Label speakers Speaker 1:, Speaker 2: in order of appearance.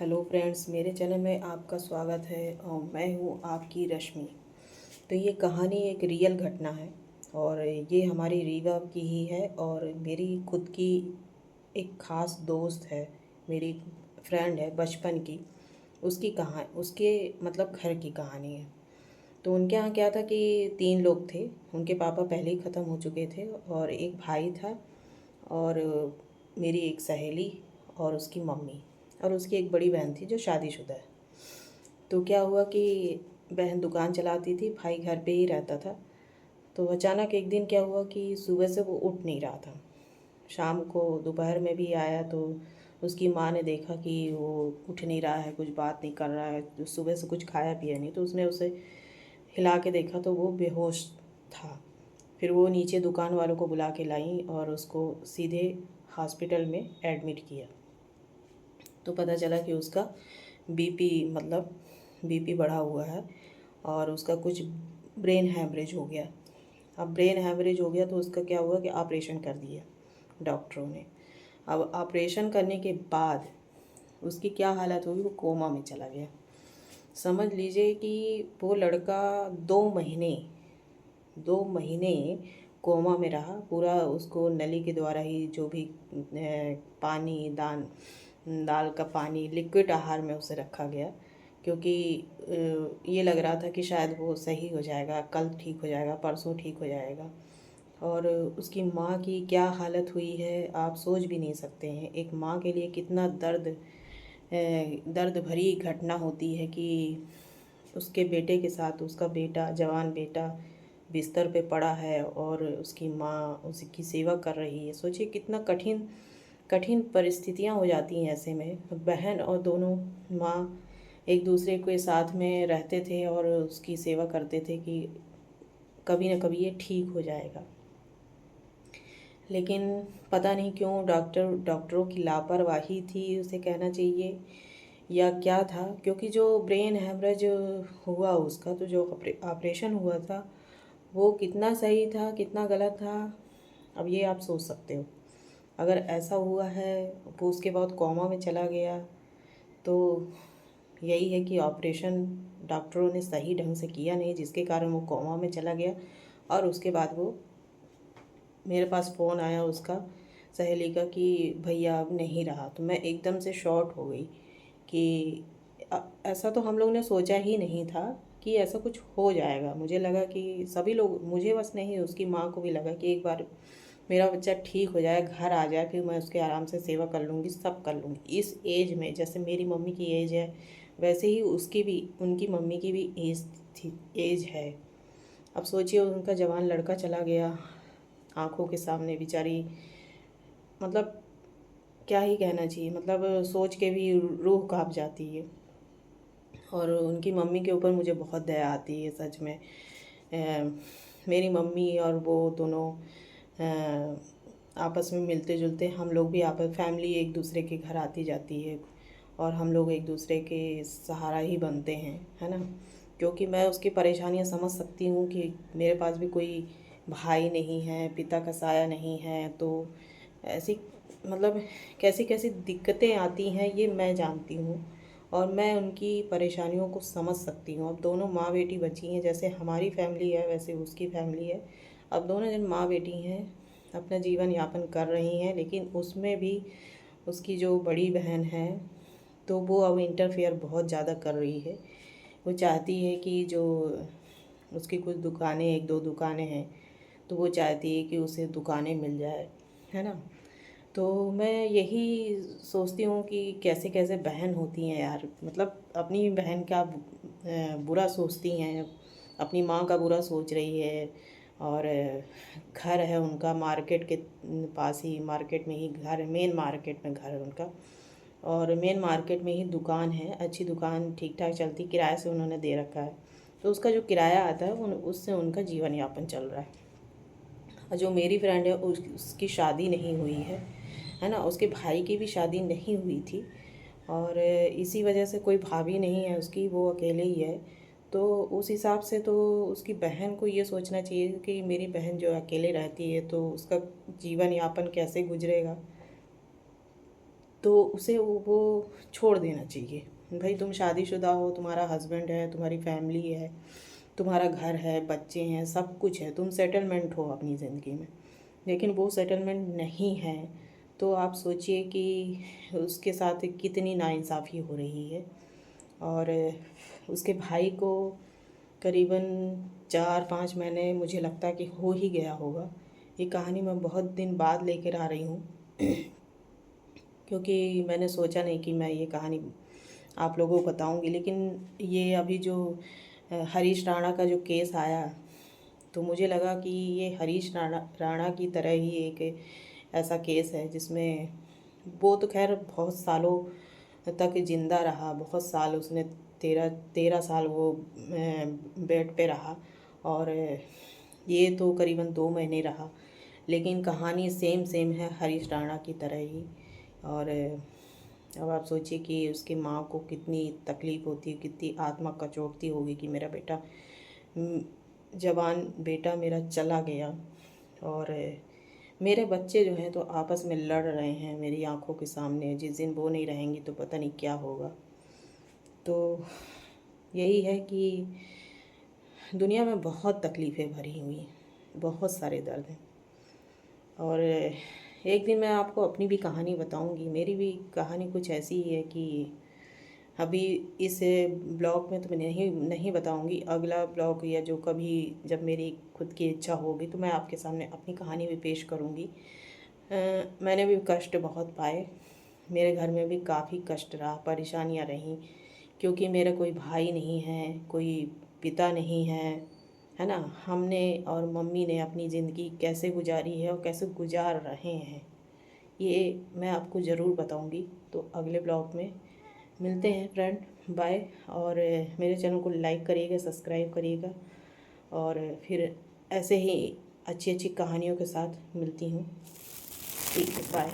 Speaker 1: Hello friends, मेरे channel में आपका स्वागत है और मैं हूँ आपकी रश्मि। तो ये कहानी एक रियल घटना है और ये हमारी रीवा की ही है और मेरी खुद की एक ख़ास दोस्त है, मेरी फ्रेंड है बचपन की। उसकी कहानी, उसके मतलब घर की कहानी है। तो उनके यहाँ क्या था कि 3 लोग थे। उनके पापा पहले ही ख़त्म हो चुके थे और एक भाई था और मेरी एक सहेली और उसकी मम्मी और उसकी एक बड़ी बहन थी जो शादीशुदा है। तो क्या हुआ कि बहन दुकान चलाती थी, भाई घर पे ही रहता था। तो अचानक एक दिन क्या हुआ कि सुबह से वो उठ नहीं रहा था। शाम को दोपहर में भी आया तो उसकी माँ ने देखा कि वो उठ नहीं रहा है, कुछ बात नहीं कर रहा है, तो सुबह से कुछ खाया पिया नहीं। तो उसने उसे हिला के देखा तो वो बेहोश था। फिर वो नीचे दुकान वालों को बुला के लाई और उसको सीधे हॉस्पिटल में एडमिट किया। तो पता चला कि उसका बीपी मतलब बीपी बढ़ा हुआ है और उसका कुछ ब्रेन हैमरेज हो गया। अब ब्रेन हैमरेज हो गया तो उसका क्या हुआ कि ऑपरेशन कर दिया डॉक्टरों ने। अब ऑपरेशन करने के बाद उसकी क्या हालत हुई, वो कोमा में चला गया। समझ लीजिए कि वो लड़का 2 महीने कोमा में रहा। पूरा उसको नली के द्वारा ही जो भी पानी दाल का पानी, लिक्विड आहार में उसे रखा गया, क्योंकि ये लग रहा था कि शायद वो सही हो जाएगा, कल ठीक हो जाएगा, परसों ठीक हो जाएगा। और उसकी माँ की क्या हालत हुई है आप सोच भी नहीं सकते हैं। एक माँ के लिए कितना दर्द भरी घटना होती है कि उसके बेटे के साथ उसका बेटा, जवान बेटा बिस्तर पे पड़ा है और उसकी माँ उसकी सेवा कर रही है। सोचिए कितना कठिन कठिन परिस्थितियाँ हो जाती हैं ऐसे में। बहन और दोनों माँ एक दूसरे के साथ में रहते थे और उसकी सेवा करते थे कि कभी न कभी ये ठीक हो जाएगा। लेकिन पता नहीं क्यों डॉक्टरों की लापरवाही थी उसे कहना चाहिए, या क्या था, क्योंकि जो ब्रेन हेमरेज हुआ उसका, तो जो ऑपरेशन हुआ था वो कितना सही था कितना गलत था, अब ये आप सोच सकते हो। अगर ऐसा हुआ है वो उसके बाद कोमा में चला गया, तो यही है कि ऑपरेशन डॉक्टरों ने सही ढंग से किया नहीं, जिसके कारण वो कोमा में चला गया। और उसके बाद वो मेरे पास फ़ोन आया उसका, सहेली का, कि भैया अब नहीं रहा। तो मैं एकदम से शॉर्ट हो गई कि ऐसा तो हम लोग ने सोचा ही नहीं था कि ऐसा कुछ हो जाएगा। मुझे लगा कि सभी लोग, मुझे बस नहीं, उसकी माँ को भी लगा कि एक बार मेरा बच्चा ठीक हो जाए, घर आ जाए, फिर मैं उसके आराम से सेवा कर लूँगी, सब कर लूँगी। इस एज में जैसे मेरी मम्मी की एज है वैसे ही उसकी भी, उनकी मम्मी की भी एज है। अब सोचिए उनका जवान लड़का चला गया आंखों के सामने, बेचारी, मतलब क्या ही कहना चाहिए, मतलब सोच के भी रूह कांप जाती है। और उनकी मम्मी के ऊपर मुझे बहुत दया आती है सच में। मेरी मम्मी और वो दोनों आपस में मिलते जुलते, हम लोग भी आपस फैमिली एक दूसरे के घर आती जाती है और हम लोग एक दूसरे के सहारा ही बनते हैं, है ना। क्योंकि मैं उसकी परेशानियां समझ सकती हूँ कि मेरे पास भी कोई भाई नहीं है, पिता का साया नहीं है, तो ऐसी मतलब कैसी कैसी दिक्कतें आती हैं ये मैं जानती हूँ और मैं उनकी परेशानियों को समझ सकती हूँ। अब दोनों माँ बेटी बची हैं, जैसे हमारी फैमिली है वैसे उसकी फैमिली है। अब दोनों जन माँ बेटी हैं, अपना जीवन यापन कर रही हैं, लेकिन उसमें भी उसकी जो बड़ी बहन है तो वो अब इंटरफेयर बहुत ज़्यादा कर रही है। वो चाहती है कि जो उसकी कुछ दुकानें, 1-2 दुकानें हैं, तो वो चाहती है कि उसे दुकानें मिल जाए, है ना। तो मैं यही सोचती हूँ कि कैसे कैसे बहन होती हैं यार, मतलब अपनी बहन का बुरा सोचती हैं, अपनी माँ का बुरा सोच रही है। और घर है उनका मार्केट के पास ही, मार्केट में ही घर, मेन मार्केट में घर है उनका, और मेन मार्केट में ही दुकान है, अच्छी दुकान, ठीक ठाक चलती, किराए से उन्होंने दे रखा है। तो उसका जो किराया आता है उससे उनका जीवन यापन चल रहा है। और जो मेरी फ्रेंड है उसकी शादी नहीं हुई है ना, उसके भाई की भी शादी नहीं हुई थी और इसी वजह से कोई भाभी नहीं है उसकी, वो अकेले ही है। तो उस हिसाब से तो उसकी बहन को ये सोचना चाहिए कि मेरी बहन जो अकेले रहती है तो उसका जीवन यापन कैसे गुजरेगा। तो उसे वो छोड़ देना चाहिए। भाई तुम शादीशुदा हो, तुम्हारा हस्बैंड है, तुम्हारी फैमिली है, तुम्हारा घर है, बच्चे हैं, सब कुछ है, तुम सेटलमेंट हो अपनी ज़िंदगी में, लेकिन वो सेटलमेंट नहीं है। तो आप सोचिए कि उसके साथ कितनी नाइंसाफ़ी हो रही है। और उसके भाई को करीबन 4-5 महीने मुझे लगता है कि हो ही गया होगा। ये कहानी मैं बहुत दिन बाद लेकर आ रही हूँ क्योंकि मैंने सोचा नहीं कि मैं ये कहानी आप लोगों को बताऊंगी। लेकिन ये अभी जो हरीश राणा का जो केस आया, तो मुझे लगा कि ये हरीश राणा की तरह ही एक ऐसा केस है जिसमें वो तो खैर बहुत सालों तक ज़िंदा रहा, बहुत साल उसने 13 साल वो बेड पे रहा, और ये तो करीबन 2 महीने रहा। लेकिन कहानी सेम सेम है हरीश राणा की तरह ही। और अब आप सोचिए कि उसकी माँ को कितनी तकलीफ़ होती है, कितनी आत्मा कचोटती होगी कि मेरा बेटा, जवान बेटा मेरा चला गया। और मेरे बच्चे जो हैं तो आपस में लड़ रहे हैं मेरी आंखों के सामने। जिस दिन वो नहीं रहेंगी तो पता नहीं क्या होगा। तो यही है कि दुनिया में बहुत तकलीफ़ें भरी हुई हैं, बहुत सारे दर्द हैं। और एक दिन मैं आपको अपनी भी कहानी बताऊंगी। मेरी भी कहानी कुछ ऐसी ही है कि अभी इस ब्लॉग में तो मैं नहीं बताऊंगी। अगला ब्लॉग या जो कभी जब मेरी खुद की इच्छा होगी तो मैं आपके सामने अपनी कहानी भी पेश करूंगी। मैंने भी कष्ट बहुत पाए, मेरे घर में भी काफ़ी कष्ट रहा, परेशानियां रहीं, क्योंकि मेरा कोई भाई नहीं है, कोई पिता नहीं है ना। हमने और मम्मी ने अपनी ज़िंदगी कैसे गुजारी है और कैसे गुजार रहे हैं, ये मैं आपको ज़रूर बताऊंगी। तो अगले ब्लॉग में मिलते हैं फ्रेंड, बाय। और मेरे चैनल को लाइक करिएगा, सब्सक्राइब करिएगा, और फिर ऐसे ही अच्छी अच्छी कहानियों के साथ मिलती हूँ। ठीक है, बाय।